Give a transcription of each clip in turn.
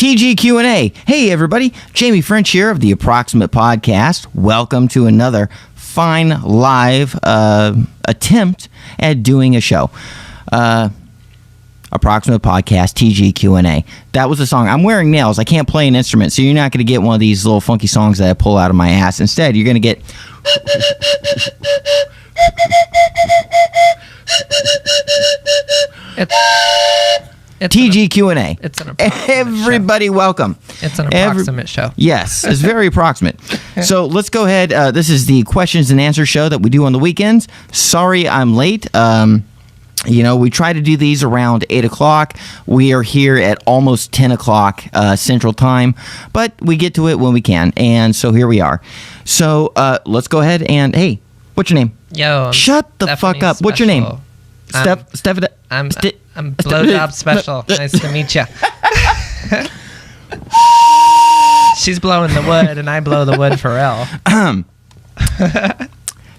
TGQ&A. Hey, everybody. Jamie French here of the Approximate Podcast. Welcome to another fine live attempt at doing a show. Approximate Podcast, TGQ&A. That was a song. I'm wearing nails. I can't play an instrument, so you're not going to get one of these little funky songs that I pull out of my ass. Instead, you're going to get... It's TGQ&A. It's an approximate Everybody show. Welcome. It's an approximate show. Yes, it's very approximate. So let's go ahead. This is the questions and answers show that we do on the weekends. Sorry I'm late. We try to do these around 8 o'clock. We are here at almost 10 o'clock Central Time, but we get to it when we can, and so here we are. So let's go ahead and, hey, what's your name? Yo, Shut the fuck up. What's your name? Stephanie. I'm Blowjob Special. Nice to meet you. She's blowing the wood, and I blow the wood for real.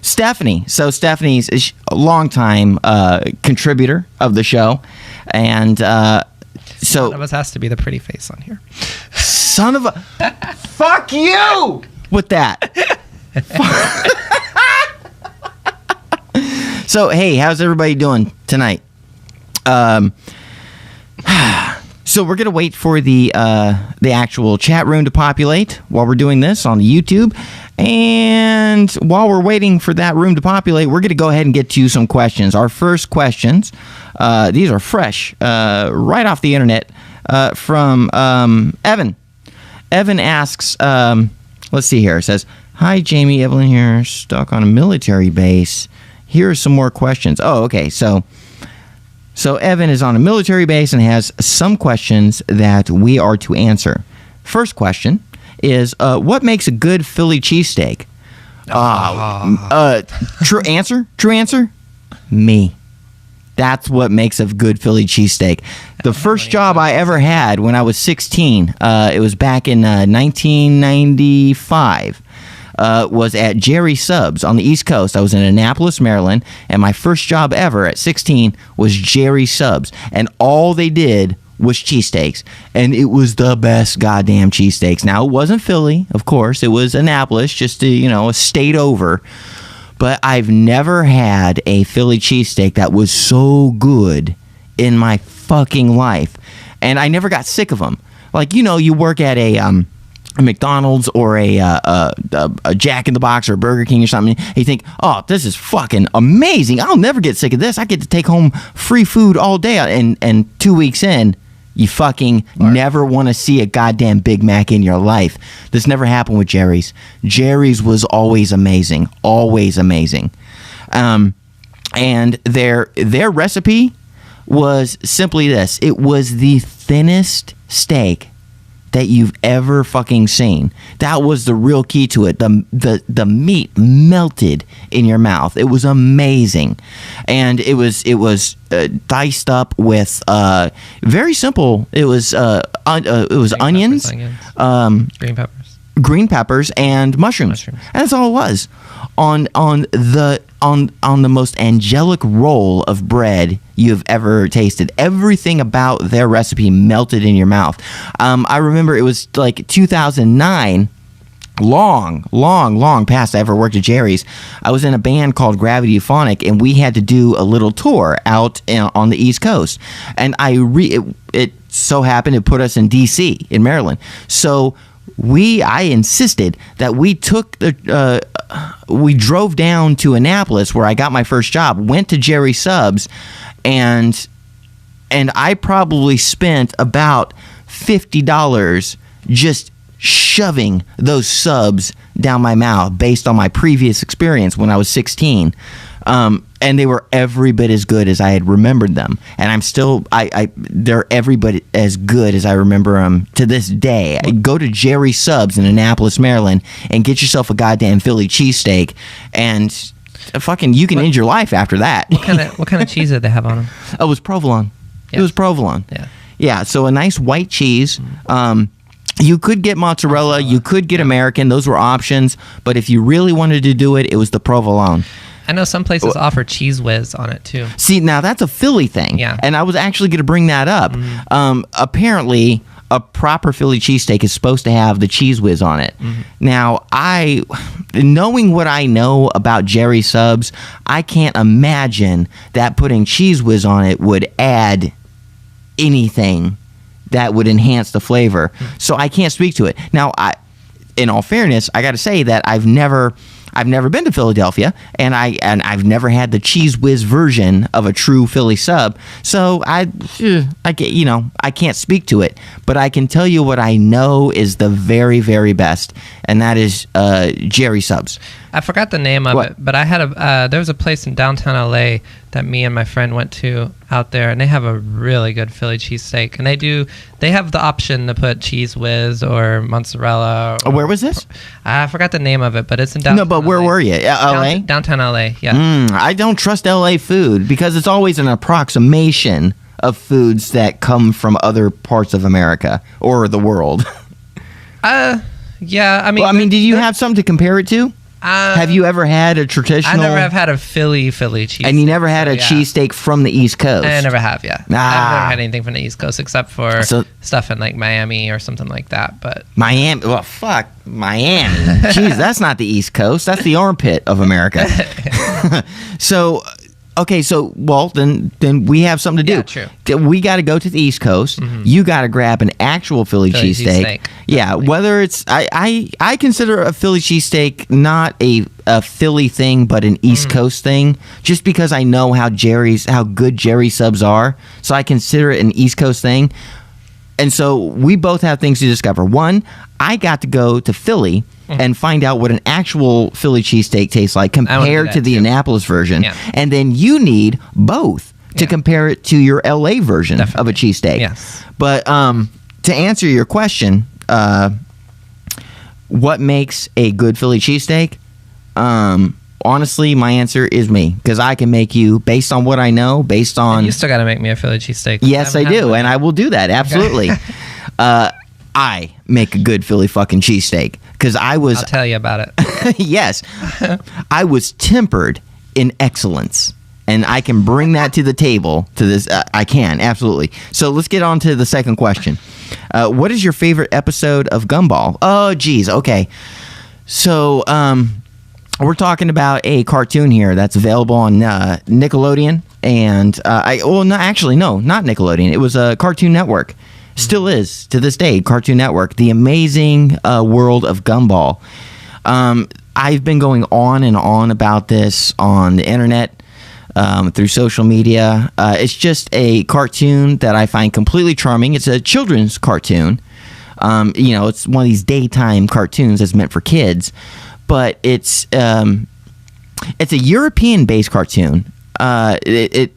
Stephanie. So Stephanie's a longtime contributor of the show, and so one of us has to be the pretty face on here. Son of a fuck you with that. So hey, how's everybody doing tonight? So we're gonna wait for the actual chat room to populate while we're doing this on the YouTube, and while we're waiting for that room to populate, we're gonna go ahead and get to some questions. Our first questions, these are fresh, right off the internet, from Evan. Evan asks, let's see here. It says, "Hi Jamie, Evelyn here, stuck on a military base. Here are some more questions." Oh, okay. So Evan is on a military base and has some questions that we are to answer. First question is, what makes a good Philly cheesesteak? True answer? Me. That's what makes a good Philly cheesesteak. The first job I ever had when I was 16, it was back in 1995. Was at Jerry Subs on the East Coast. I was in Annapolis, Maryland, and my first job ever at 16 was Jerry Subs, and all they did was cheesesteaks, and it was the best goddamn cheesesteaks. Now, it wasn't Philly, of course. It was Annapolis, just a state over, but I've never had a Philly cheesesteak that was so good in my fucking life, and I never got sick of them. Like, you work at a McDonald's or a Jack in the Box or Burger King or something, you think, oh, this is fucking amazing. I'll never get sick of this. I get to take home free food all day. And 2 weeks in, you fucking never want to see a goddamn Big Mac in your life. This never happened with Jerry's. Jerry's was always amazing. Always amazing. And their recipe was simply this. It was the thinnest steak that you've ever fucking seen. That was the real key to it. The meat melted in your mouth. It was amazing, and it was diced up with very simple. It was onions, green peppers, and mushrooms. And that's all it was. On the most angelic roll of bread you've ever tasted. Everything about their recipe melted in your mouth. I remember it was like 2009, long past I ever worked at Jerry's. I was in a band called Gravity Euphonic, and we had to do a little tour out on the East Coast. And it so happened to put us in D.C. in Maryland. So I insisted that we drove down to Annapolis, where I got my first job, went to Jerry Subs, and I probably spent about $50 just shoving those subs down my mouth based on my previous experience when I was 16. And they were every bit as good as I had remembered them. And I'm still, they're every bit as good as I remember them to this day. Go to Jerry Subs in Annapolis, Maryland, and get yourself a goddamn Philly cheesesteak, and fucking you can end your life after that. What kind of cheese did they have on them? Oh, it was provolone. Yeah. It was provolone. Yeah. So a nice white cheese. You could get mozzarella. You could get American. Those were options. But if you really wanted to do it, it was the provolone. I know some places offer Cheese Whiz on it too. See, now that's a Philly thing. Yeah. And I was actually going to bring that up. Apparently, a proper Philly cheesesteak is supposed to have the cheese whiz on it. Now, knowing what I know about Jerry Subs, I can't imagine that putting cheese whiz on it would add anything that would enhance the flavor. So I can't speak to it. Now, in all fairness, I got to say that I've never been to Philadelphia, and I've never had the cheese whiz version of a true Philly sub. So I can't speak to it, but I can tell you what I know is the very, very best, and that is Jerry Subs. I forgot the name of it, but I had there was a place in downtown LA that me and my friend went to out there, and they have a really good Philly cheesesteak, and they have the option to put cheese whiz or mozzarella. Where was this? I forgot the name of it, but it's in downtown. No, but where were you? LA? Downtown LA. Yeah. I don't trust LA food because it's always an approximation of foods that come from other parts of America or the world. Yeah. I mean, did you have something to compare it to? Have you ever had a traditional? I never have had a Philly cheese. And you never had a cheesesteak from the East Coast? I never have, yeah. I've never had anything from the East Coast except for stuff in like Miami or something like that. But Miami, well, fuck Miami. Jeez, that's not the East Coast. That's the armpit of America. So, okay, so then we have something to do. Yeah, true. We got to go to the East Coast. You got to grab an actual Philly cheesesteak. Yeah, whether it's I consider a Philly cheesesteak not a Philly thing, but an East Coast thing, just because I know how good Jerry Subs are. So I consider it an East Coast thing. And so we both have things to discover. One, I got to go to Philly and find out what an actual Philly cheesesteak tastes like compared to the Annapolis version. Yeah. And then you need both to compare it to your LA version of a cheesesteak. Yes. But to answer your question, what makes a good Philly cheesesteak? Honestly, my answer is me, because I can make you, based on what I know, based on... And you still got to make me a Philly cheesesteak. Yes, I do, and I will do that, absolutely. I make a good Philly fucking cheesesteak, because I'll tell you about it. Yes. I was tempered in excellence, and I can bring that to the table, to this. I can, absolutely. So let's get on to the second question. What is your favorite episode of Gumball? Oh, geez, okay. So, we're talking about a cartoon here that's available on Nickelodeon, and not Nickelodeon. It was a Cartoon Network. Still is to this day, Cartoon Network. The Amazing World of Gumball. I've been going on and on about this on the internet, through social media. It's just a cartoon that I find completely charming. It's a children's cartoon. It's one of these daytime cartoons that's meant for kids. But it's a European-based cartoon. The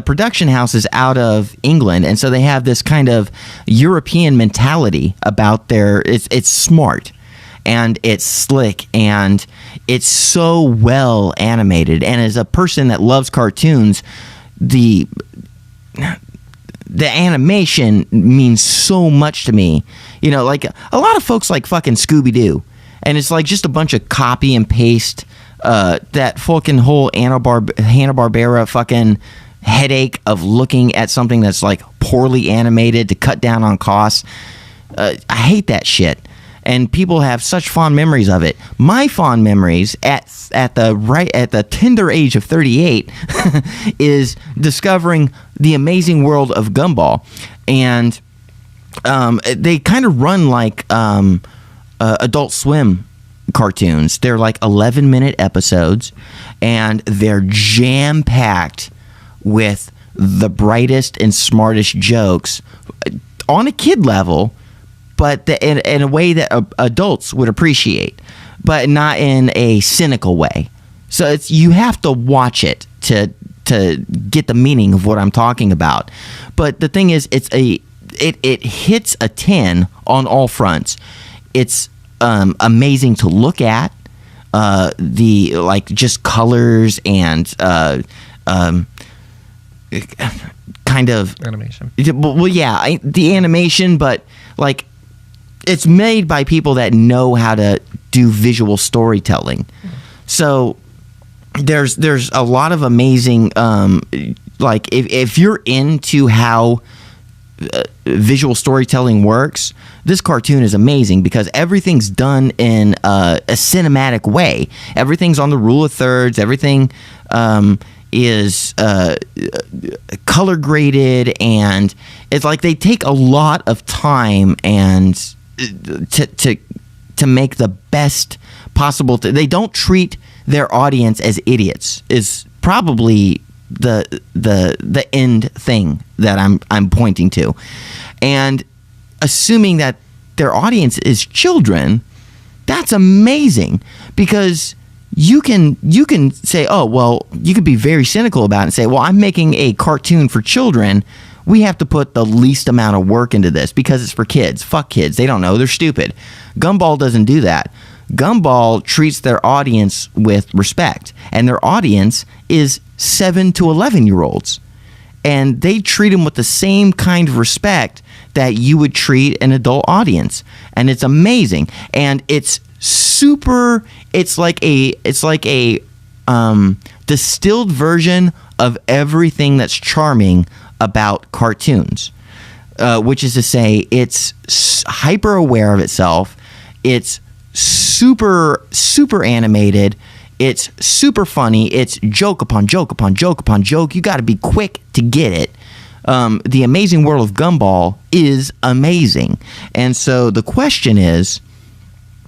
production house is out of England, and so they have this kind of European mentality about it's smart, and it's slick, and it's so well animated. And as a person that loves cartoons, the animation means so much to me. Like a lot of folks like fucking Scooby-Doo. And it's like just a bunch of copy and paste, that fucking whole Hanna-Barbera fucking headache of looking at something that's like poorly animated to cut down on costs. I hate that shit. And people have such fond memories of it. My fond memories at the tender age of 38 is discovering the amazing world of Gumball. And they kind of run like Adult Swim cartoons. They're like 11-minute episodes, and they're jam-packed with the brightest and smartest jokes on a kid level, but in a way that adults would appreciate, but not in a cynical way. So you have to watch it to get the meaning of what I'm talking about. But the thing is, it hits a 10 on all fronts. It's amazing to look at, just colors and kind of animation. Well, yeah, the animation, but like it's made by people that know how to do visual storytelling. So there's a lot of amazing if you're into how visual storytelling works, this cartoon is amazing because everything's done in a cinematic way. Everything's on the rule of thirds. Everything is color graded, and it's like they take a lot of time and to make the best possible. They don't treat their audience as idiots. Is probably the end thing that I'm pointing to, and assuming that their audience is children, that's amazing because you can say, oh well, you could be very cynical about it and say, well, I'm making a cartoon for children. We have to put the least amount of work into this because it's for kids. Fuck kids. They don't know. They're stupid. Gumball doesn't do that. Gumball treats their audience with respect, and their audience is 7 to 11-year-olds, and they treat them with the same kind of respect that you would treat an adult audience, and it's amazing. And it's super. It's like a distilled version of everything that's charming about cartoons, which is to say, it's hyper aware of itself. It's super animated. It's super funny. It's joke upon joke upon joke upon joke. You got to be quick to get it. The Amazing World of Gumball is amazing. And so the question is,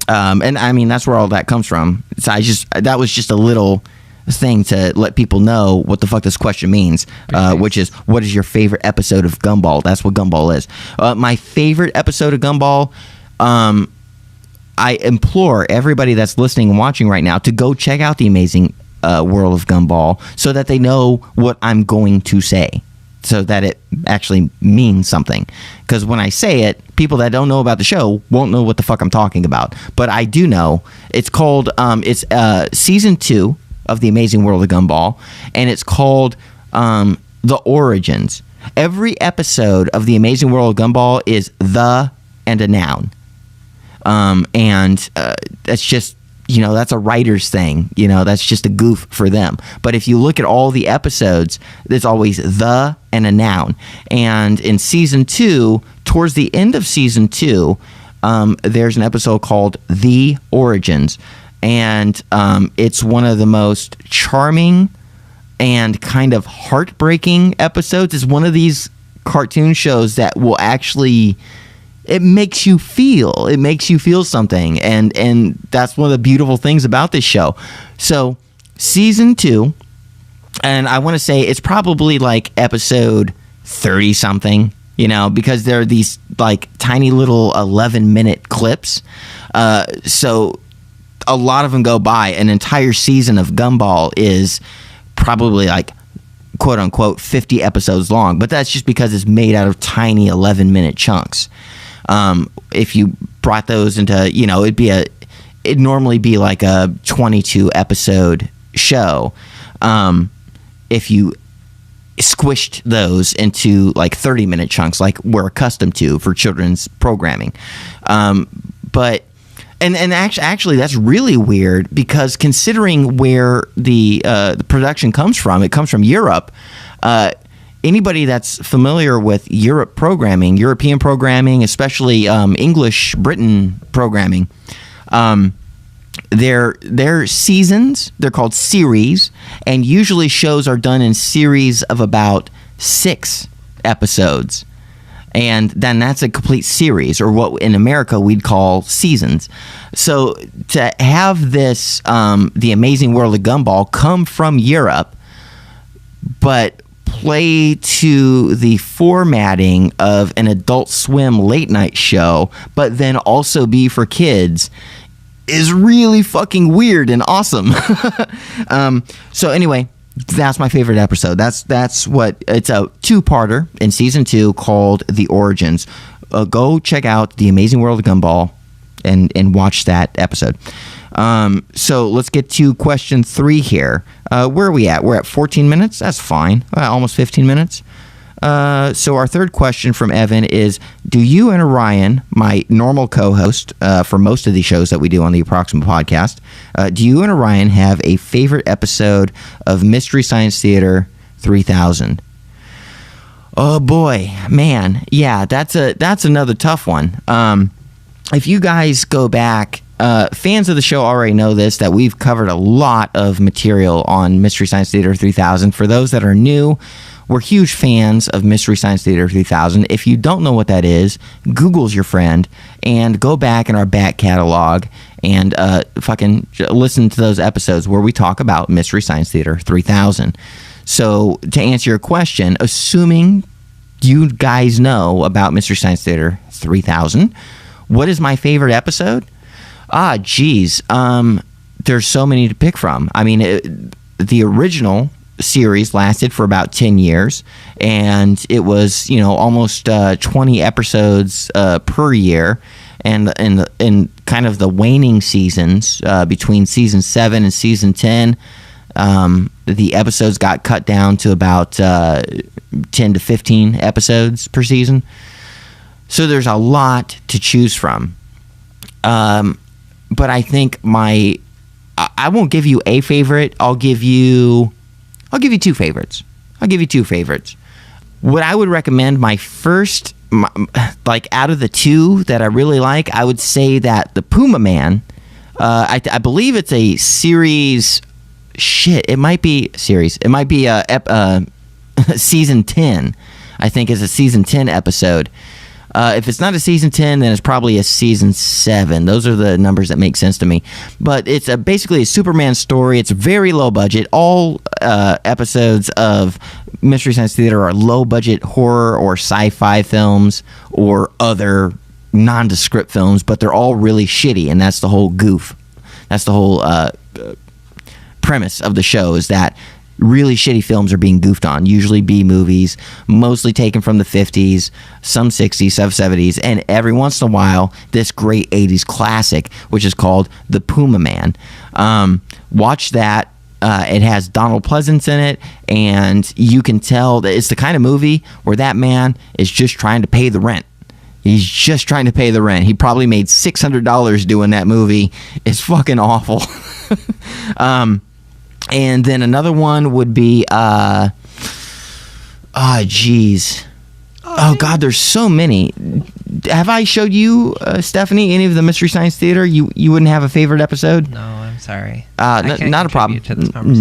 and I mean, that's where all that comes from. So that was just a little thing to let people know what the fuck this question means, which is, what is your favorite episode of Gumball? That's what Gumball is. My favorite episode of Gumball, I implore everybody that's listening and watching right now to go check out The Amazing World of Gumball so that they know what I'm going to say, so that it actually means something. Because when I say it, people that don't know about the show won't know what the fuck I'm talking about. But I do know. It's called, it's season 2 of The Amazing World of Gumball, and it's called The Origins. Every episode of The Amazing World of Gumball is the and a noun. And that's just, that's a writer's thing. That's just a goof for them. But if you look at all the episodes, there's always the and a noun. And in season 2, towards the end of season 2, there's an episode called The Origins. And it's one of the most charming and kind of heartbreaking episodes. It's one of these cartoon shows that will actually... It makes you feel something, and that's one of the beautiful things about this show. So season 2, and I want to say it's probably like episode 30 something, because there are these like tiny little 11-minute clips. So a lot of them go by. An entire season of Gumball is probably like, quote unquote, 50 episodes long, but that's just because it's made out of tiny 11-minute chunks. If you brought those into, it'd normally be like a 22 episode show. If you squished those into like 30-minute chunks, like we're accustomed to for children's programming. But actually that's really weird, because considering where the production comes from, it comes from Europe. Anybody that's familiar with European programming, especially English Britain programming, their seasons, they're called series, and usually shows are done in series of about 6 episodes. And then that's a complete series, or what in America we'd call seasons. So to have this, The Amazing World of Gumball, come from Europe, but play to the formatting of an Adult Swim late night show, but then also be for kids, is really fucking weird and awesome. So anyway, that's my favorite episode. That's what it's a 2-parter in season 2 called The Origins. Go check out The Amazing World of Gumball and watch that episode. So let's get to question 3 here. Where are we at? We're at 14 minutes. That's fine. Almost 15 minutes. So our third question from Evan is, do you and Orion, my normal co-host for most of the shows that we do on the Approximate podcast, do you and Orion have a favorite episode of Mystery Science Theater 3000? Oh boy, man, yeah, that's another tough one. If you guys go back, fans of the show already know this, that we've covered a lot of material on Mystery Science Theater 3000. For those that are new, we're huge fans of Mystery Science Theater 3000. If you don't know what that is, Google's your friend, and go back in our back catalog and fucking listen to those episodes where we talk about Mystery Science Theater 3000. So to answer your question, assuming you guys know about Mystery Science Theater 3000, what is my favorite episode? Geez. There's so many to pick from. I mean, the original series lasted for about 10 years, and it was, almost 20 episodes per year. And in kind of the waning seasons, between season 7 and season 10, the episodes got cut down to about 10 to 15 episodes per season. So there's a lot to choose from. But I think I won't give you a favorite. I'll give you two favorites. What I would recommend, my first, out of the two that I really like, I would say that the Puma Man, I believe it's a series. Shit, it might be series. It might be season 10. I think is a season 10 episode. If it's not a season 10, then it's probably a season 7. Those are the numbers that make sense to me. But it's basically a Superman story. It's very low budget. All episodes of Mystery Science Theater are low budget horror or sci-fi films or other nondescript films, but they're all really shitty, and that's the whole goof. That's the whole premise of the show, is that really shitty films are being goofed on, usually B movies, mostly taken from the 50s, some 60s, some 70s, and every once in a while, this great 80s classic, which is called The Puma Man. Watch that. It has Donald Pleasance in it, and you can tell that it's the kind of movie where that man is just trying to pay the rent. He's just trying to pay the rent. He probably made $600 doing that movie. It's fucking awful. And then another one would be, geez. Oh, God, there's so many. Have I showed you, Stephanie, any of the Mystery Science Theater? You wouldn't have a favorite episode? No, I'm sorry. Not a problem.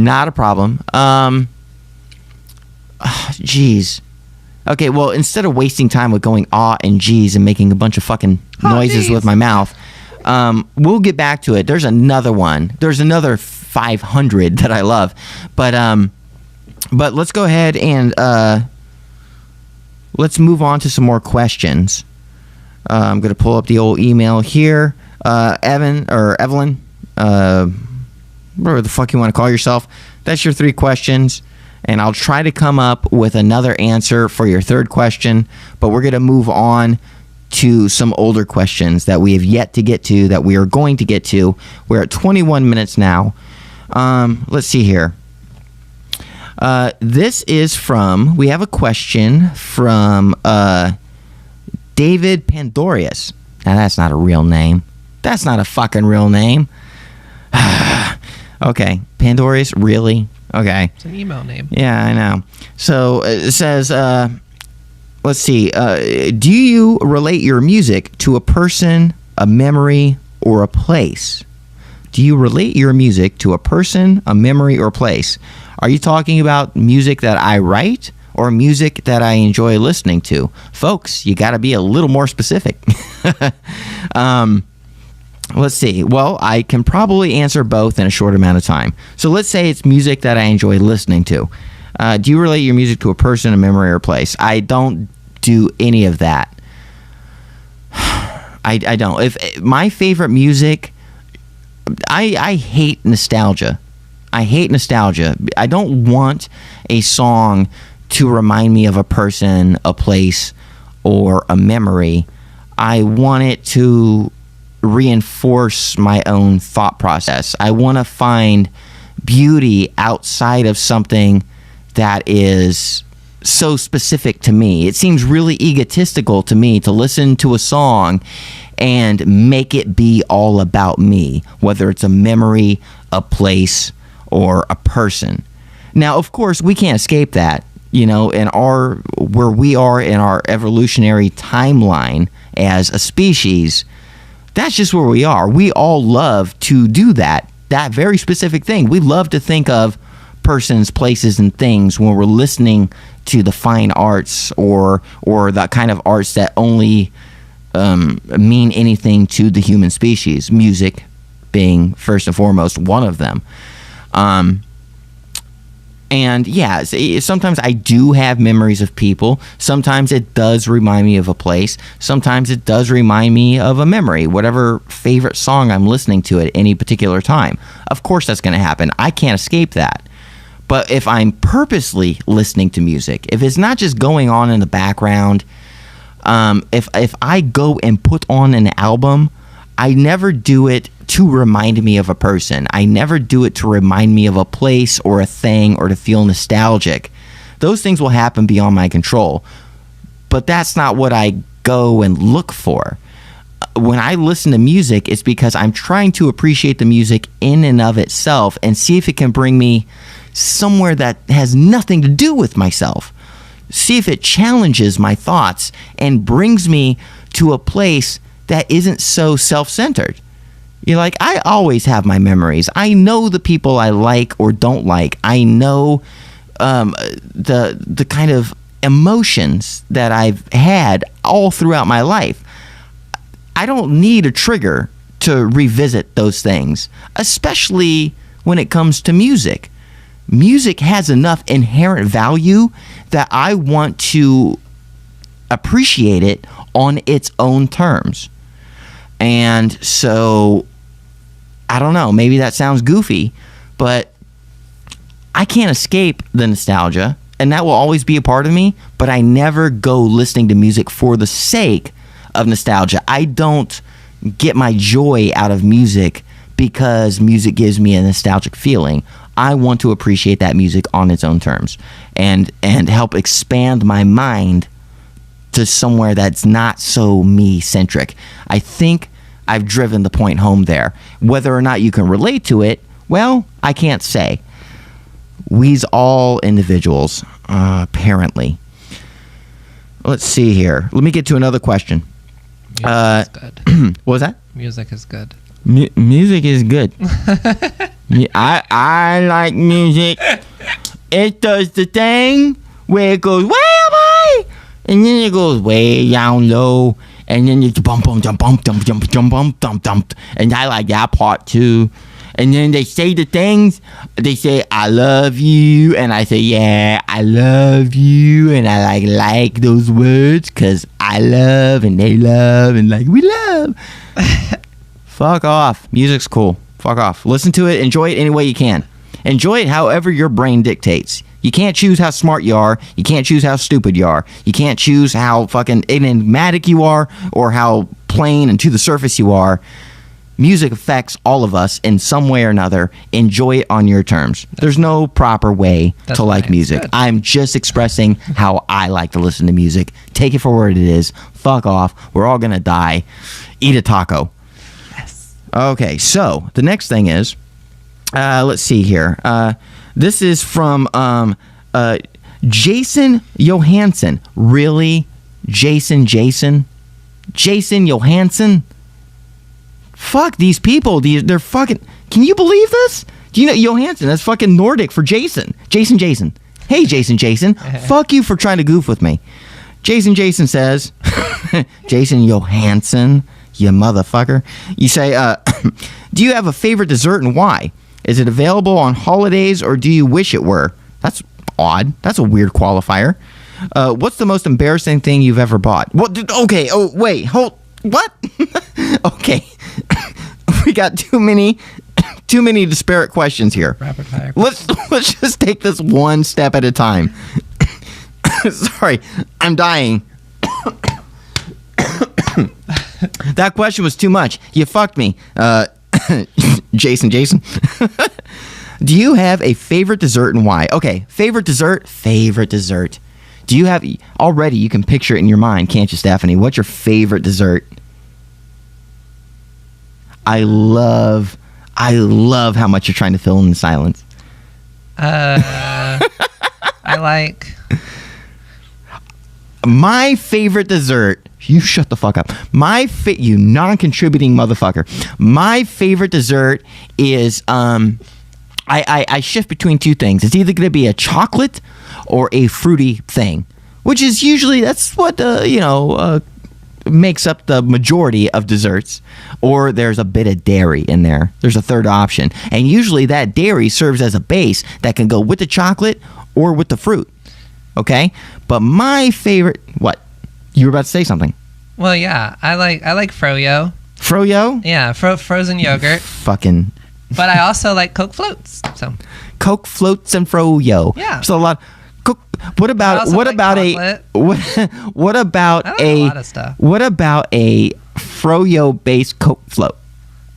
Not a problem. Jeez. Okay, well, instead of wasting time with going and geez and making a bunch of fucking noises with my mouth, we'll get back to it. There's another one. There's another 500 that I love. But let's go ahead and let's move on to some more questions. I'm going to pull up the old email here. Evelyn, whatever the fuck you want to call yourself. That's your 3 questions. And I'll try to come up with another answer for your 3rd question. But we're going to move on to some older questions that we have yet to get to, that we are going to get to. We're at 21 minutes now. Let's see here. This is we have a question from David Pandorius. Now, that's not a real name. That's not a fucking real name. Okay, Pandorius, really? Okay. It's an email name. Yeah, I know. So it says, let's see. Do you relate your music to a person, a memory, or a place? Do you relate your music to a person, a memory, or place? Are you talking about music that I write or music that I enjoy listening to? Folks, you got to be a little more specific. Let's see. Well, I can probably answer both in a short amount of time. So let's say it's music that I enjoy listening to. Do you relate your music to a person, a memory, or a place? I don't do any of that. I don't. If my favorite music, I hate nostalgia. I hate nostalgia. I don't want a song to remind me of a person, a place, or a memory. I want it to reinforce my own thought process. I want to find beauty outside of something that is so specific to me. It seems really egotistical to me to listen to a song and make it be all about me, whether it's a memory, a place, or a person. Now, of course, we can't escape that. in where we are in our evolutionary timeline as a species, that's just where we are. We all love to do that very specific thing. We love to think of persons, places, and things when we're listening to the fine arts or the kind of arts that only mean anything to the human species, music being first and foremost one of them. And yeah, sometimes I do have memories of people. Sometimes it does remind me of a place. Sometimes it does remind me of a memory, whatever favorite song I'm listening to at any particular time. Of course that's going to happen. I can't escape that. But if I'm purposely listening to music, if it's not just going on in the background, if I go and put on an album, I never do it to remind me of a person. I never do it to remind me of a place or a thing or to feel nostalgic. Those things will happen beyond my control. But that's not what I go and look for. When I listen to music, it's because I'm trying to appreciate the music in and of itself and see if it can bring me somewhere that has nothing to do with myself. See if it challenges my thoughts and brings me to a place that isn't so self-centered. I always have my memories. I know the people I like or don't like. I know the kind of emotions that I've had all throughout my life. I don't need a trigger to revisit those things, especially when it comes to music. Music has enough inherent value that I want to appreciate it on its own terms. And so, I don't know, maybe that sounds goofy, but I can't escape the nostalgia, and that will always be a part of me, but I never go listening to music for the sake of nostalgia. I don't get my joy out of music because music gives me a nostalgic feeling. I want to appreciate that music on its own terms and help expand my mind to somewhere that's not so me-centric. I think I've driven the point home there. Whether or not you can relate to it, well, I can't say. We's all individuals, apparently. Let's see here. Let me get to another question. Music is good. What was that? Music is good. Music is good. I like music. It does the thing where it goes way up high, and then it goes way down low, and then it's bump bump jump bump jump jump jump bump dump dump, and I like that part too. And then they say the things. They say I love you, and I say yeah I love you, and I like those words because I love and they love and like we love. Fuck off. Music's cool. Fuck off. Listen to it. Enjoy it any way you can. Enjoy it however your brain dictates. You can't choose how smart you are. You can't choose how stupid you are. You can't choose how fucking enigmatic you are or how plain and to the surface you are. Music affects all of us in some way or another. Enjoy it on your terms. There's no proper way to like music. Good. I'm just expressing how I like to listen to music. Take it for what it is. Fuck off. We're all gonna die. Eat a taco. Yes. Okay, so the next thing is, let's see here. This is from Jason Johansson. Really? Jason Johansson? Fuck these people. They're fucking... Can you believe this? Do you know Johansson? That's fucking Nordic for Jason. Jason. Hey, Jason. Fuck you for trying to goof with me. Jason says... Jason Johansson, you motherfucker. You say, do you have a favorite dessert and why? Is it available on holidays or do you wish it were? That's odd. That's a weird qualifier. What's the most embarrassing thing you've ever bought? What? Okay. Oh, wait. Hold. What? Okay. We got too many disparate questions here. Rapid fire. Let's just take this one step at a time. Sorry, I'm dying. That question was too much. You fucked me. Jason. Do you have a favorite dessert and why? Okay, favorite dessert. Do you have... Already, you can picture it in your mind, can't you, Stephanie? What's your favorite dessert? I love how much you're trying to fill in the silence. I I like... My favorite dessert... You shut the fuck up. You non-contributing motherfucker. My favorite dessert is... I shift between two things. It's either going to be a chocolate or a fruity thing, which is usually, that's what, makes up the majority of desserts. Or there's a bit of dairy in there. There's a third option. And usually that dairy serves as a base that can go with the chocolate or with the fruit. Okay? But my favorite... What? You were about to say something. Well, yeah. I like froyo. Froyo? Yeah, frozen yogurt. Fucking... But I also like Coke floats. So Coke floats and froyo. Yeah. So a lot. What about a lot of stuff. What about a froyo based Coke float?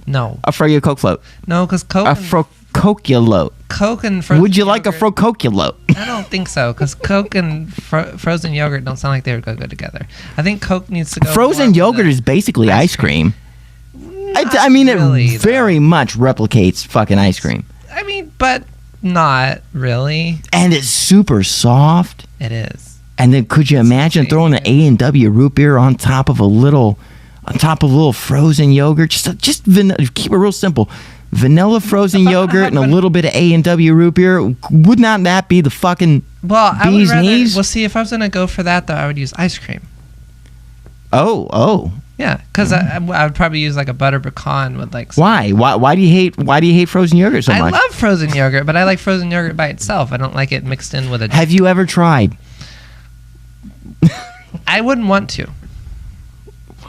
No. A froyo Coke float. No, because Coke. A frococulote. Coke and frozen. Would you like yogurt, a frococulote? I don't think so, because Coke and frozen yogurt don't sound like they would go good together. I think Coke needs to go. Frozen yogurt is basically ice cream. I mean, really, it very much replicates fucking ice cream. I mean, but not really. And it's super soft. It is. And then could you imagine throwing an A&W root beer on top of a little frozen yogurt? Just keep it real simple. Vanilla frozen yogurt and a little bit of A&W root beer. Would not that be the fucking bee's knees? Well, see, if I was going to go for that, though, I would use ice cream. Oh. Yeah, because I would probably use like a butter pecan with like. Why do you hate frozen yogurt so much? I love frozen yogurt, but I like frozen yogurt by itself. I don't like it mixed in with a. Have you ever tried? I wouldn't want to.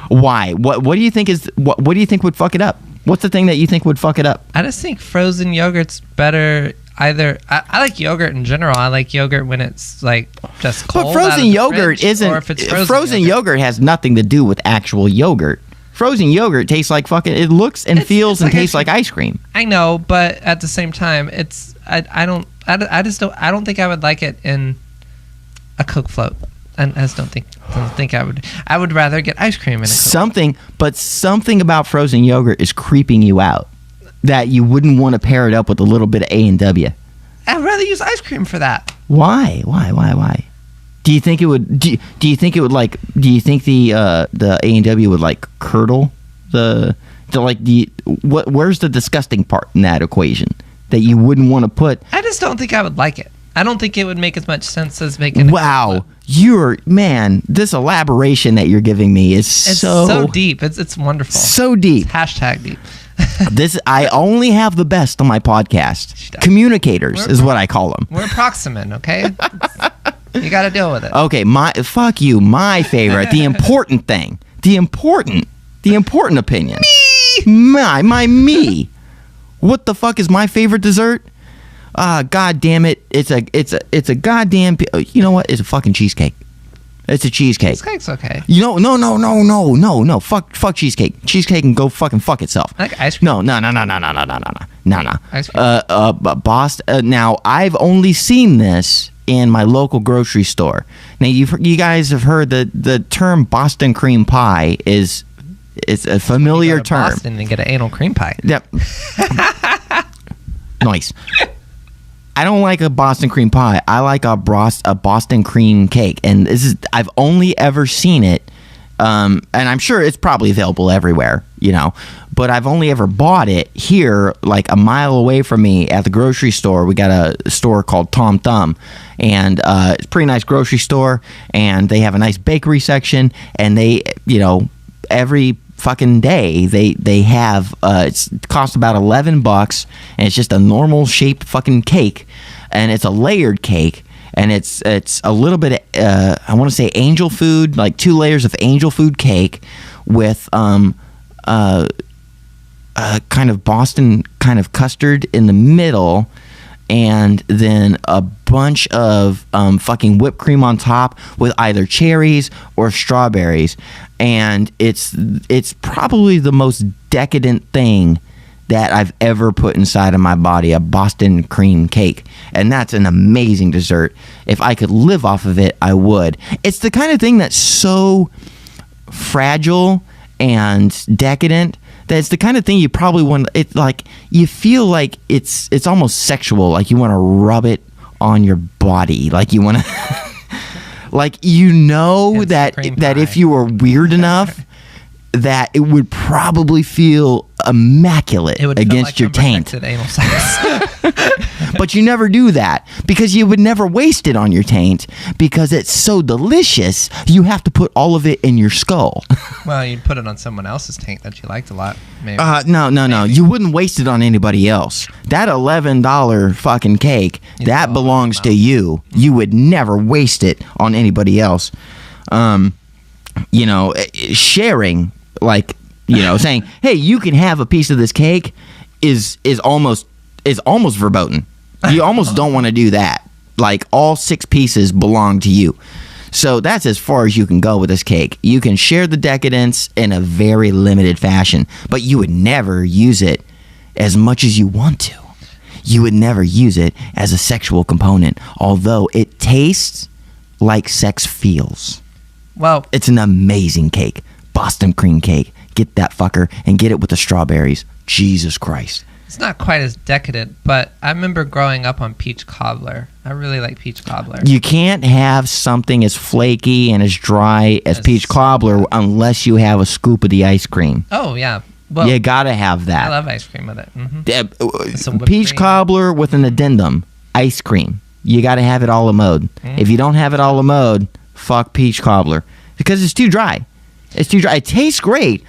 Why? What do you think is what do you think would fuck it up? What's the thing that you think would fuck it up? I just think frozen yogurt's better. Either I like yogurt in general. I like yogurt when it's like just cold. But frozen yogurt isn't. Or if it's frozen yogurt has nothing to do with actual yogurt. Frozen yogurt tastes like fucking. It looks and feels and tastes like ice cream. I know, but at the same time, it's I don't think I would like it in a Coke float. I just don't think I would. I would rather get ice cream in a Coke float. Something about frozen yogurt is creeping you out. That you wouldn't want to pair it up with a little bit of A&W. I'd rather use ice cream for that. Why? Do you think it would? Do you think it would like? Do you think the A&W would like curdle where's the disgusting part in that equation that you wouldn't want to put? I just don't think I would like it. I don't think it would make as much sense as making. Wow, this elaboration that you're giving me is so deep. It's wonderful. So deep. It's hashtag deep. I only have the best on my podcast. Communicators is what I call them. We're approximate, okay? You got to deal with it. Okay, fuck you. My favorite, the important thing, the important opinion. Me. What the fuck is my favorite dessert? God damn it! It's a goddamn. You know what? It's a fucking cheesecake. It's a cheesecake. Cheesecake's okay. No. Fuck cheesecake. Cheesecake can go fucking fuck itself. I like ice cream. No. Ice cream. Boston. Now I've only seen this in my local grocery store. Now you guys have heard the term Boston cream pie is a familiar term. Boston and get an anal cream pie. Yep. Nice. I don't like a Boston cream pie. I like a Boston cream cake, and I've only ever seen it, and I'm sure it's probably available everywhere, but I've only ever bought it here, like a mile away from me at the grocery store. We got a store called Tom Thumb, and it's a pretty nice grocery store, and they have a nice bakery section, and they, every fucking day they have it costs about $11, and it's just a normal shaped fucking cake, and it's a layered cake, and it's a little bit of I want to say angel food, like 2 layers of angel food cake with kind of Boston kind of custard in the middle, and then a bunch of fucking whipped cream on top with either cherries or strawberries. And it's probably the most decadent thing that I've ever put inside of my body, a Boston cream cake. And that's an amazing dessert. If I could live off of it, I would. It's the kind of thing that's so fragile and decadent that it's the kind of thing you probably want. It's like you feel like it's almost sexual, like you want to rub it on your body. Like you want to, like that if you were weird enough, that it would probably feel immaculate against your taint. Anal sex. But you never do that because you would never waste it on your taint because it's so delicious. You have to put all of it in your skull. Well, you'd put it on someone else's taint that you liked a lot. Maybe. No. You wouldn't waste it on anybody else. That $11 fucking cake, that belongs to you. You would never waste it on anybody else. Sharing, like, saying, hey, you can have a piece of this cake is almost verboten. You almost don't want to do that. Like, all 6 pieces belong to you. So that's as far as you can go with this cake. You can share the decadence in a very limited fashion, but you would never use it as much as you want to. You would never use it as a sexual component, although it tastes like sex feels. Well, it's an amazing cake. Boston cream cake. Get that fucker and get it with the strawberries. Jesus Christ. It's not quite as decadent, but I remember growing up on peach cobbler. I really like peach cobbler. You can't have something as flaky and as dry as peach cobbler unless you have a scoop of the ice cream. Oh, yeah. Well, you gotta have that. I love ice cream with it. Mm-hmm. Peach cobbler with an addendum. Ice cream. You gotta have it a la mode. Mm. If you don't have it a la mode, fuck peach cobbler. Because it's too dry. It's too dry. It tastes great,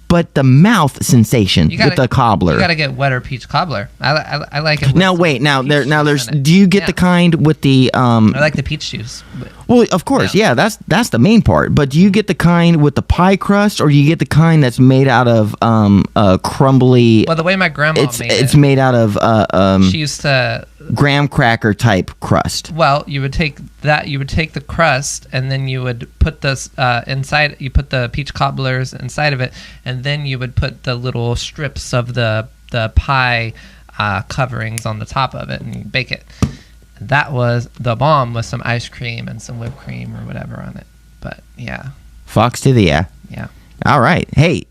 but the mouth sensation with the cobbler. You gotta get wetter peach cobbler. I like it. Now wait, there's. Do you get the kind with the? I like the peach juice. Well, of course, yeah. That's the main part. But do you get the kind with the pie crust, or do you get the kind that's made out of crumbly? Well, the way my grandma made it, it's made out of she used to graham cracker type crust. Well, you would take that. You would take the crust, and then you would put this inside. You put the peach cobblers inside of it, and then you would put the little strips of the pie coverings on the top of it, and you bake it. That was the bomb with some ice cream and some whipped cream or whatever on it. But yeah, Fox to the yeah. All right. Hey,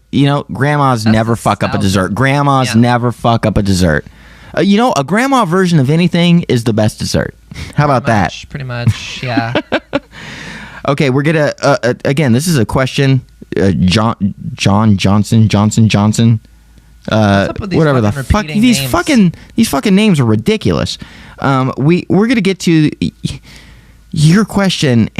grandmas never fuck up a dessert. Grandmas never fuck up a dessert. A grandma version of anything is the best dessert. How about that? Pretty much, yeah. Okay, we're gonna again. This is a question. Johnson. Whatever the fuck. These fucking names are ridiculous. We're gonna get to your question.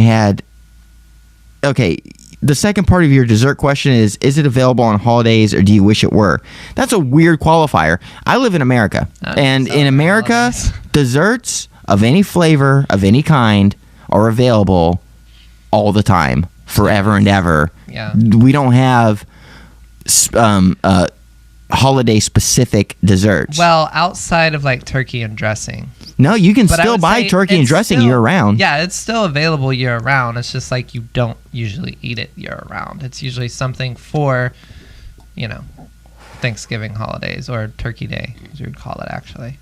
The second part of your dessert question is it available on holidays or do you wish it were? That's a weird qualifier. I live in America, and in America, desserts of any flavor, of any kind, are available all the time, forever and ever. Yeah. We don't have holiday-specific desserts. Well, outside of like turkey and dressing. No, you can still buy turkey and dressing year-round. Yeah, it's still available year-round. It's just like you don't usually eat it year-round. It's usually something for, Thanksgiving holidays or Turkey Day, as you would call it, actually.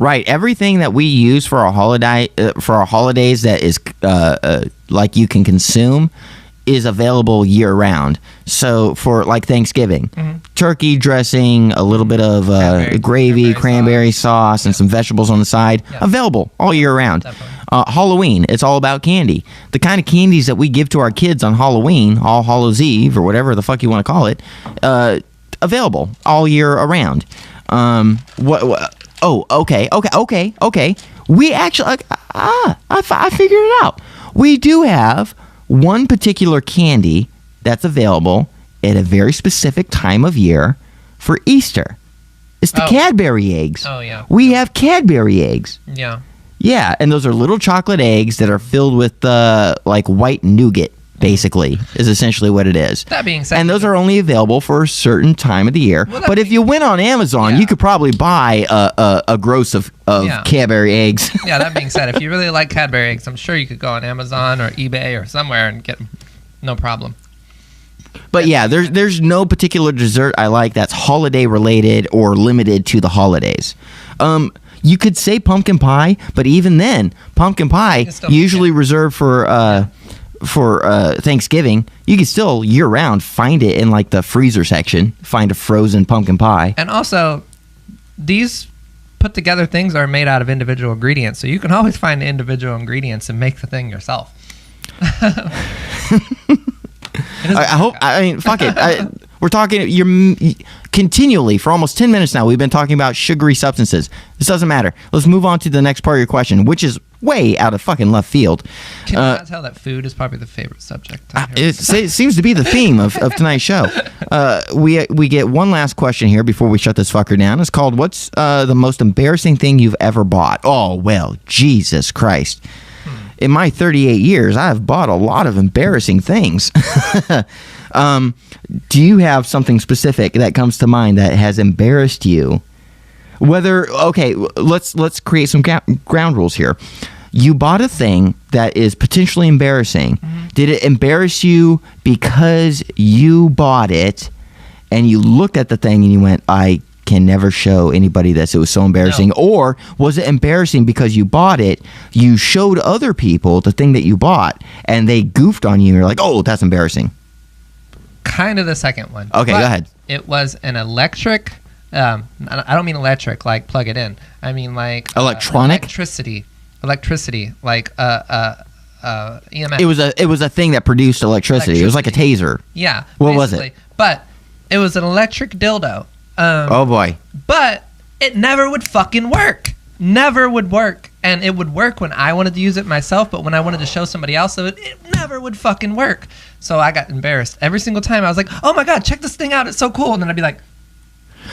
Right. Everything that we use for our holidays that is like you can consume is available year-round. So for like Thanksgiving, turkey dressing, a little bit of gravy, cranberry sauce, and some vegetables on the side, available all year-round. Halloween, it's all about candy. The kind of candies that we give to our kids on Halloween, All Hallows Eve, or whatever the fuck you want to call it, available all year around. Oh, okay. We actually, I figured it out. We do have one particular candy that's available at a very specific time of year for Easter. It's the Cadbury eggs. Oh, yeah. We have Cadbury eggs. Yeah. Yeah, and those are little chocolate eggs that are filled with like white nougat, basically, is essentially what it is. That being said, and those are only available for a certain time of the year. Well, but if you went on Amazon, you could probably buy a gross of Cadbury eggs. Yeah, that being said, if you really like Cadbury eggs, I'm sure you could go on Amazon or eBay or somewhere and get them. No problem. But there's no particular dessert I like that's holiday related or limited to the holidays. You could say pumpkin pie, but even then, pumpkin pie usually reserved for Thanksgiving. You can still year round find it in like the freezer section. Find a frozen pumpkin pie. And also, these put together things are made out of individual ingredients, so you can always find individual ingredients and make the thing yourself. I mean, fuck it. We're talking, continually, for almost 10 minutes now, we've been talking about sugary substances. This doesn't matter. Let's move on to the next part of your question, which is way out of fucking left field. Can you not tell that food is probably the favorite subject? It seems to be the theme of tonight's show. We get one last question here before we shut this fucker down. It's called, what's the most embarrassing thing you've ever bought? Oh, well, Jesus Christ. In my 38 years, I've bought a lot of embarrassing things. Do you have something specific that comes to mind that has embarrassed you? Let's create some ground rules here. You bought a thing that is potentially embarrassing. Mm-hmm. Did it embarrass you because you bought it and you looked at the thing and you went, I can never show anybody this, it was so embarrassing? No. Or was it embarrassing because you bought it, you showed other people the thing that you bought, and they goofed on you and you're like, oh, that's embarrassing? Kind of the second one. Okay, go ahead. It was an electric, I don't mean electric, like plug it in. I mean like... Electronic? Electricity, like EMF. It was a thing that produced electricity. It was like a taser. Yeah. What was it? But it was an electric dildo. Oh boy. But it never would fucking work. Never would work. And it would work when I wanted to use it myself, but when I wanted to show somebody else it never would fucking work. So I got embarrassed. Every single time I was like, oh my God, check this thing out. It's so cool. And then I'd be like,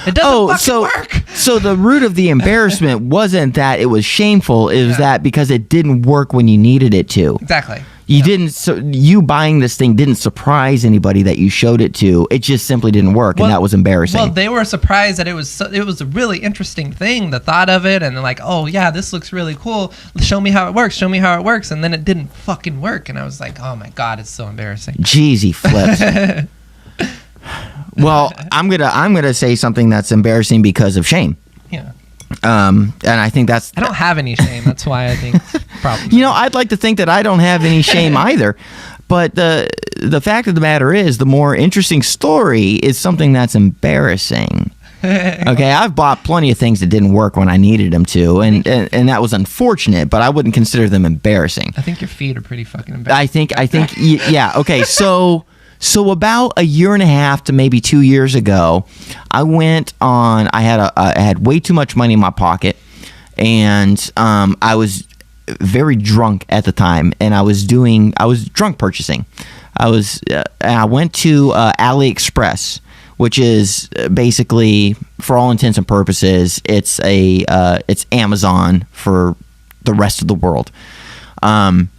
it doesn't fucking work. So the root of the embarrassment wasn't that it was shameful. It was that because it didn't work when you needed it to. Exactly. You buying this thing didn't surprise anybody that you showed it to. It just simply didn't work, and that was embarrassing. Well, they were surprised that it was a really interesting thing, the thought of it, and they're like, oh yeah, this looks really cool. Show me how it works. And then it didn't fucking work, and I was like, oh my God, it's so embarrassing. Jeezy flips. Well, I'm gonna say something that's embarrassing because of shame. Yeah. And I think I don't have any shame. That's why I think it's a problem. I'd like to think that I don't have any shame either. But the fact of the matter is, the more interesting story is something that's embarrassing. Okay, I've bought plenty of things that didn't work when I needed them to, and that was unfortunate, but I wouldn't consider them embarrassing. I think your feet are pretty fucking embarrassing. I think, yeah. Okay, so about a year and a half to maybe 2 years ago, I had way too much money in my pocket, and I was very drunk at the time, and I was drunk purchasing. I went to AliExpress, which is basically, for all intents and purposes, it's Amazon for the rest of the world. And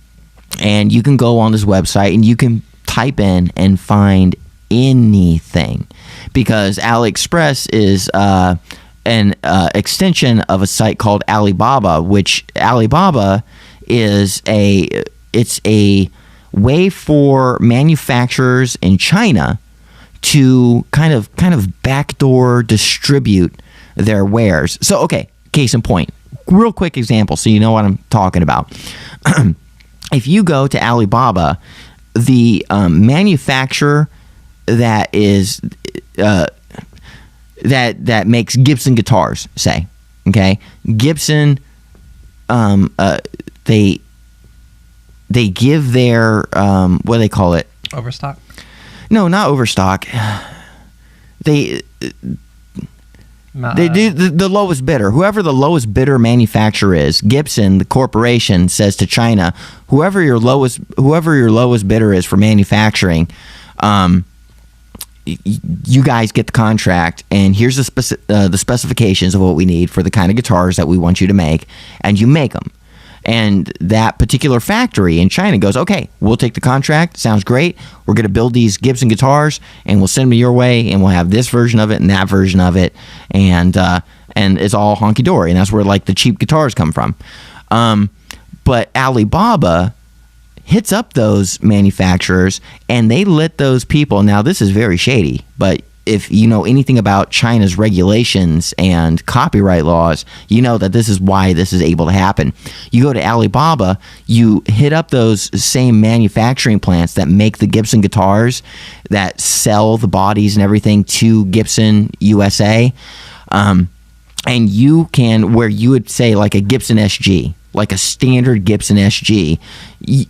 you can go on this website and you can type in and find anything, because AliExpress is an extension of a site called Alibaba, which Alibaba is a way for manufacturers in China to kind of backdoor distribute their wares. So, okay, case in point, real quick example so you know what I'm talking about. If you go to Alibaba, the manufacturer that is that makes Gibson guitars, say, okay, Gibson, they give their what do they call it? Overstock? No, not overstock. They do the lowest bidder. Whoever the lowest bidder manufacturer is, Gibson, the corporation, says to China, whoever your lowest bidder is for manufacturing, you guys get the contract, and here's the specifications of what we need for the kind of guitars that we want you to make, and you make them. And that particular factory in China goes, okay, we'll take the contract. Sounds great. We're going to build these Gibson guitars, and we'll send them your way, and we'll have this version of it and that version of it, and it's all honky dory. And that's where like the cheap guitars come from. But Alibaba hits up those manufacturers, and they let those people. Now this is very shady, but if you know anything about China's regulations and copyright laws, you know that this is why this is able to happen. You go to Alibaba, you hit up those same manufacturing plants that make the Gibson guitars, that sell the bodies and everything to Gibson USA. and you can, where you would say like a Gibson SG, like a standard Gibson SG,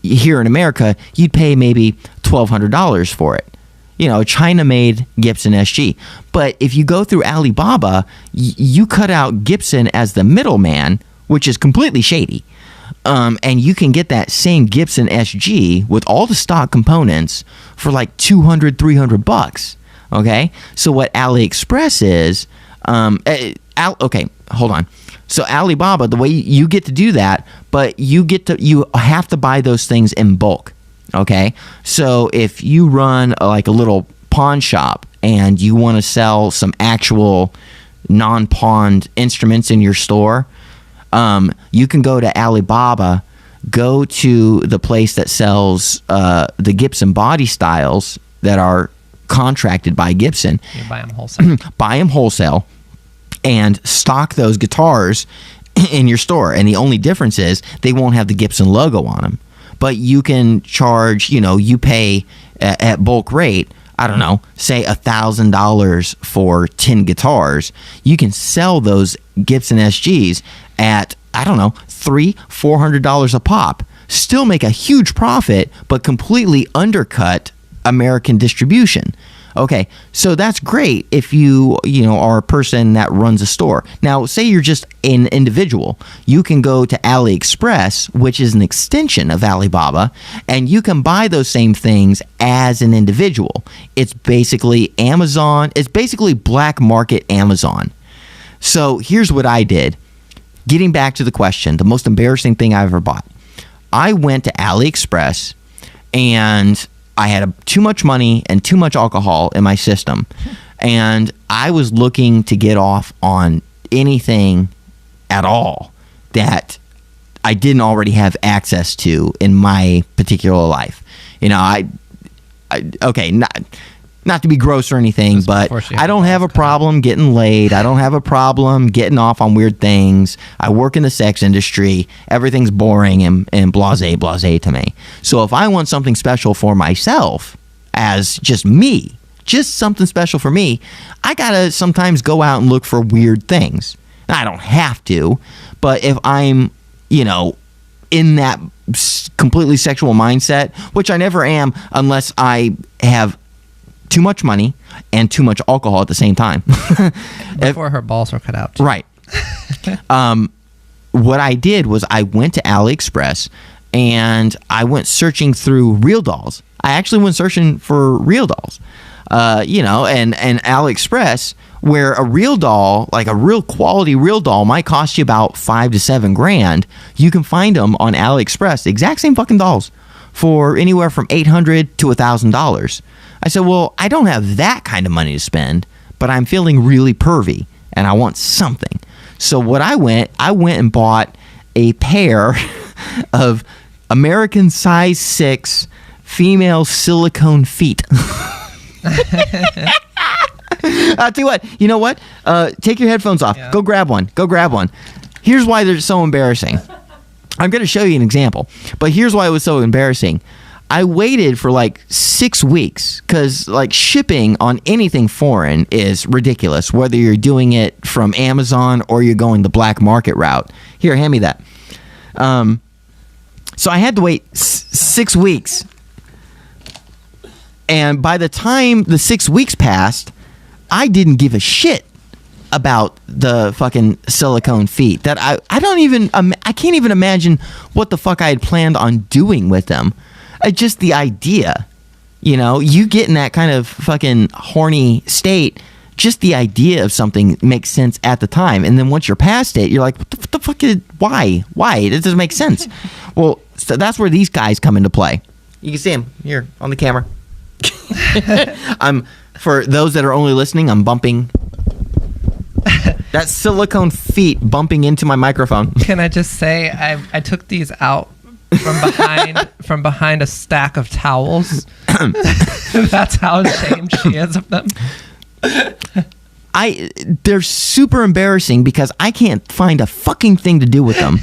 here in America, you'd pay maybe $1,200 for it. You know, China-made Gibson SG. But if you go through Alibaba, you cut out Gibson as the middleman, which is completely shady. And you can get that same Gibson SG with all the stock components for like $200-$300. Okay, so what AliExpress is, okay, hold on. So Alibaba, the way you get to do that, but you have to buy those things in bulk. Okay, so if you run like a little pawn shop and you want to sell some actual non-pawned instruments in your store, you can go to Alibaba, go to the place that sells the Gibson body styles that are contracted by Gibson. You buy them wholesale. Buy them wholesale and stock those guitars in your store. And the only difference is they won't have the Gibson logo on them. But you can charge, you pay at bulk rate, I don't know, say $1,000 for 10 guitars. You can sell those Gibson SGs at, I don't know, $300-$400 a pop. Still make a huge profit, but completely undercut American distribution. Okay, so that's great if you are a person that runs a store. Now, say you're just an individual. You can go to AliExpress, which is an extension of Alibaba, and you can buy those same things as an individual. It's basically Amazon. It's basically black market Amazon. So here's what I did. Getting back to the question, the most embarrassing thing I ever bought. I went to AliExpress and I had too much money and too much alcohol in my system, and I was looking to get off on anything at all that I didn't already have access to in my particular life. Okay, not to be gross or anything, but I don't have a problem getting laid. I don't have a problem getting off on weird things. I work in the sex industry. Everything's boring and blasé to me. So if I want something special for myself, as just me, just something special for me, I gotta sometimes go out and look for weird things. I don't have to, but if I'm, in that completely sexual mindset, which I never am unless I have too much money and too much alcohol at the same time. Before her balls were cut out. Right. What I did was I went to AliExpress and I went searching through real dolls. I actually went searching for real dolls. And AliExpress, where a real doll, like a real quality real doll, might cost you about $5,000 to $7,000, you can find them on AliExpress, the exact same fucking dolls, for anywhere from $800 to $1,000. I said, well, I don't have that kind of money to spend, but I'm feeling really pervy and I want something. So what I went and bought a pair of American size 6 female silicone feet. I'll tell you what, you know what? Take your headphones off. Yeah. Go grab one. Here's why they're so embarrassing. I'm going to show you an example, but here's why it was so embarrassing. I waited for like 6 weeks because like shipping on anything foreign is ridiculous, whether you're doing it from Amazon or you're going the black market route. Here, hand me that. So I had to wait 6 weeks. And by the time the 6 weeks passed, I didn't give a shit about the fucking silicone feet. That I can't even imagine what the fuck I had planned on doing with them. Just the idea, you get in that kind of fucking horny state, just the idea of something makes sense at the time. And then once you're past it, you're like, what the fuck why? It doesn't make sense. Well, so that's where these guys come into play. You can see them here on the camera. For those that are only listening, I'm bumping that silicone feet bumping into my microphone. Can I just say, I took these out from behind a stack of towels. That's how ashamed she is of them. They're super embarrassing because I can't find a fucking thing to do with them.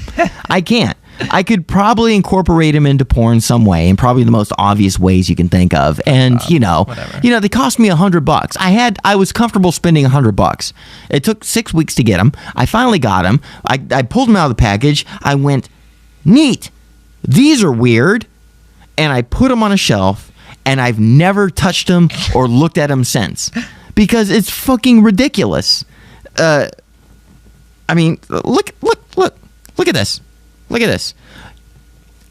I can't. I could probably incorporate them into porn some way, and probably the most obvious ways you can think of. And whatever. they cost me $100. I was comfortable spending $100. It took 6 weeks to get them. I finally got them. I pulled them out of the package. I went, neat. These are weird, and I put them on a shelf. And I've never touched them or looked at them since, because it's fucking ridiculous. I mean, look at this. Look at this.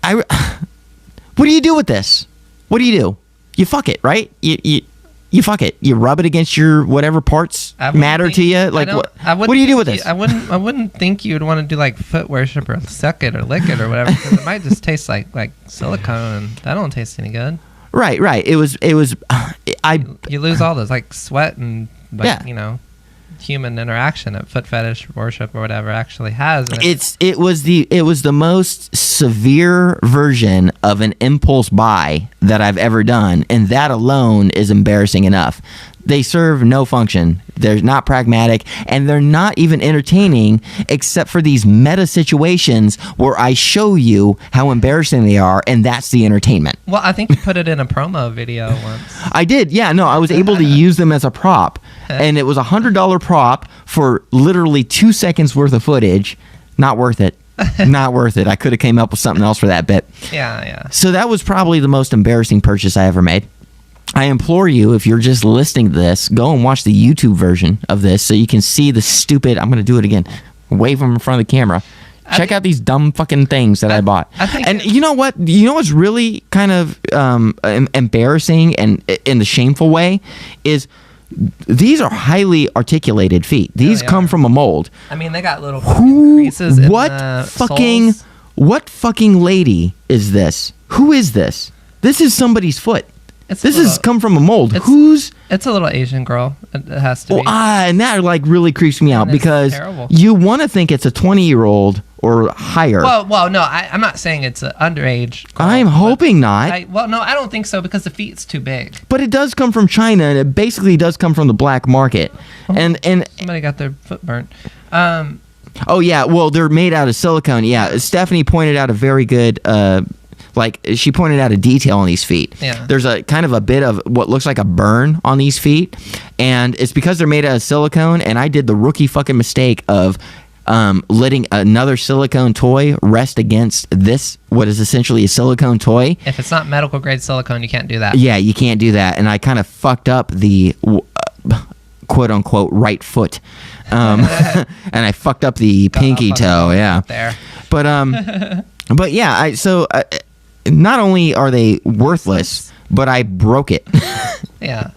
What do you do with this? What do? You fuck it, right? You fuck it. You rub it against your whatever parts matter to you. Like what do you do with this? I wouldn't think you would want to do like foot worship or suck it or lick it or whatever, because it might just taste like silicone, and that don't taste any good. Right. It was. You lose all those like sweat and human interaction that foot fetish worship or whatever actually has. It was the most severe version of an impulse buy that I've ever done, and that alone is embarrassing enough. They serve no function. They're not pragmatic, and they're not even entertaining, except for these meta situations where I show you how embarrassing they are, and that's the entertainment. Well, I think you put it in a promo video once. I did, yeah. No, I was able to use them as a prop, and it was a $100 prop for literally 2 seconds worth of footage. Not worth it. Not worth it. I could have came up with something else for that bit. Yeah. So that was probably the most embarrassing purchase I ever made. I implore you, if you're just listening to this, go and watch the YouTube version of this so you can see the stupid, I'm going to do it again, wave them in front of the camera. Check out these dumb fucking things that I bought. And you know what? You know what's really kind of embarrassing and in the shameful way is these are highly articulated feet. These come from a mold. I mean, they got little creases in the soles. What fucking lady is this? Who is this? This is somebody's foot. This has come from a mold. It's a little Asian girl. It has to be. And that like really creeps me out, because you want to think it's a 20-year-old or higher. Well, no, I'm not saying it's an underage girl. I'm hoping not. No, I don't think so, because the feet's too big. But it does come from China, and it basically does come from the black market. And somebody got their foot burnt. Oh yeah, well they're made out of silicone. Yeah, Stephanie pointed out a very good. She pointed out a detail on these feet. Yeah. There's a kind of a bit of what looks like a burn on these feet, and it's because they're made out of silicone. And I did the rookie fucking mistake of letting another silicone toy rest against this, what is essentially a silicone toy. If it's not medical grade silicone, you can't do that. Yeah, you can't do that. And I kind of fucked up the quote unquote right foot, and I fucked up the pinky toe. Yeah. There. But yeah, not only are they worthless, but I broke it. Yeah.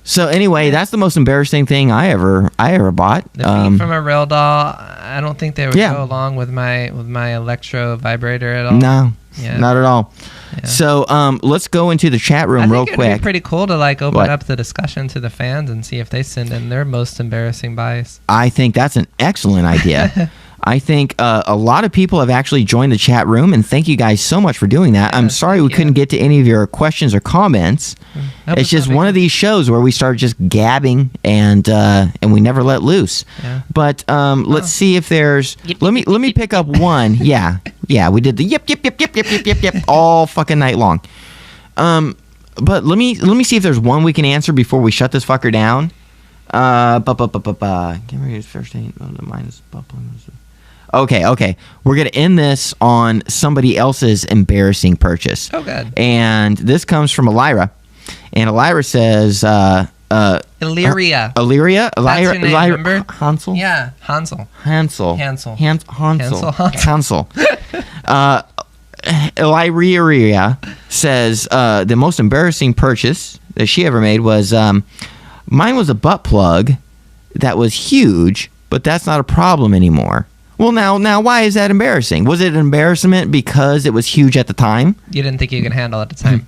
So anyway, that's the most embarrassing thing I ever bought. The feet from a real doll. I don't think they would go along with my electro vibrator at all. No, not at all. Yeah. So let's go into the chat room real quick. It'd be pretty cool to like open up the discussion to the fans and see if they send in their most embarrassing buys. I think that's an excellent idea. I think a lot of people have actually joined the chat room, and thank you guys so much for doing that. I'm sorry we couldn't get to any of your questions or comments. It's just one of these shows where we start just gabbing and we never let loose. Yeah. But let's see if there's. Let me pick up one. Yeah, we did the yip all fucking night long. But let me see if there's one we can answer before we shut this fucker down. Can we use first aid? Minus. Okay. We're going to end this on somebody else's embarrassing purchase. Oh, good. And this comes from Elira. And Elira says... Illyria. Illyria? That's your name, remember? Hansel? Yeah, Hansel. Illyria says the most embarrassing purchase that she ever made was... mine was a butt plug that was huge, but that's not a problem anymore. Well, now, why is that embarrassing? Was it an embarrassment because it was huge at the time? You didn't think you could handle it at the time.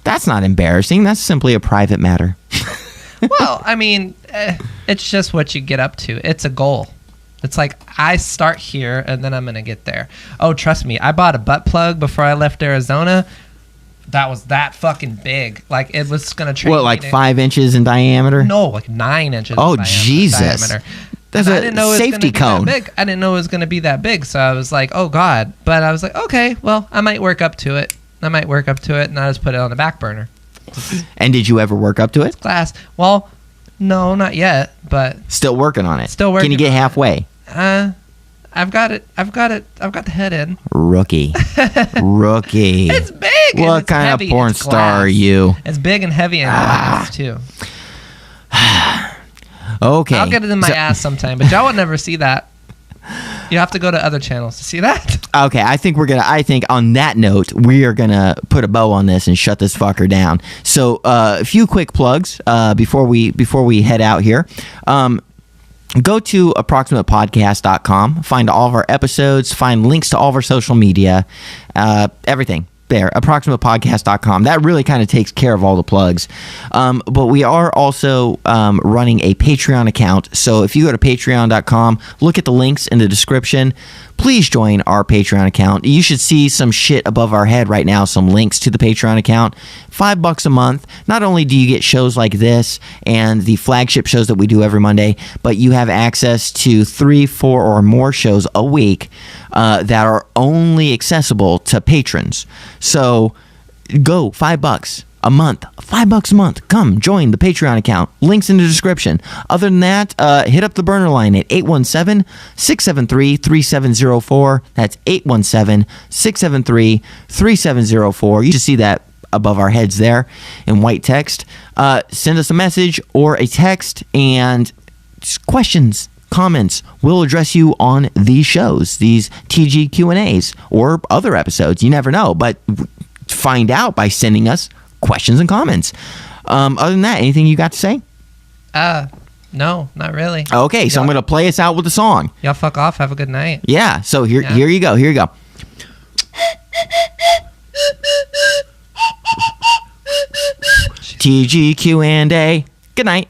That's not embarrassing. That's simply a private matter. Well, I mean, it's just what you get up to. It's a goal. It's like, I start here, and then I'm going to get there. Oh, trust me, I bought a butt plug before I left Arizona. That was that fucking big. Like, it was going to train What, like 5 inches in diameter? No, like 9 inches in diameter. There's I a didn't know it was safety gonna be cone. that big. I didn't know it was going to be that big, so I was like, oh God. But I was like, okay, well, I might work up to it. And I just put it on the back burner. And did you ever work up to it? Class. Well, no, not yet, but Still working on it. Still working Can you get on it. halfway? I've got the head in. Rookie. Rookie. It's big. and What it's kind heavy. of porn It's star are glass. you? It's big and heavy and glass too. Okay. I'll get it in my ass sometime, but y'all would never see that. You have to go to other channels to see that. Okay, I think on that note, we are gonna put a bow on this and shut this fucker down. So a few quick plugs before we head out here. Go to approximatepodcast.com, find all of our episodes, find links to all of our social media, everything there, approximatepodcast.com. That really kind of takes care of all the plugs. But we are also running a Patreon account. So if you go to patreon.com, look at the links in the description. Please join our Patreon account. You should see some shit above our head right now, some links to the Patreon account. $5 a month. Not only do you get shows like this and the flagship shows that we do every Monday, but you have access to 3, 4, or more shows a week that are only accessible to patrons. So go $5 a month, $5 a month. Come join the Patreon account. Links in the description. Other than that, hit up the burner line at 817-673-3704. That's 817-673-3704. You should see that above our heads there in white text. Send us a message or a text, and questions, comments, we'll address you on these shows, these TGQ&As, or other episodes. You never know, but find out by sending us questions and comments. Other than that, anything you got to say? No, not really. Okay, so I'm going to play us out with the song. Y'all fuck off. Have a good night. Yeah, so here you go. Here you go. TGQ&A. Good night.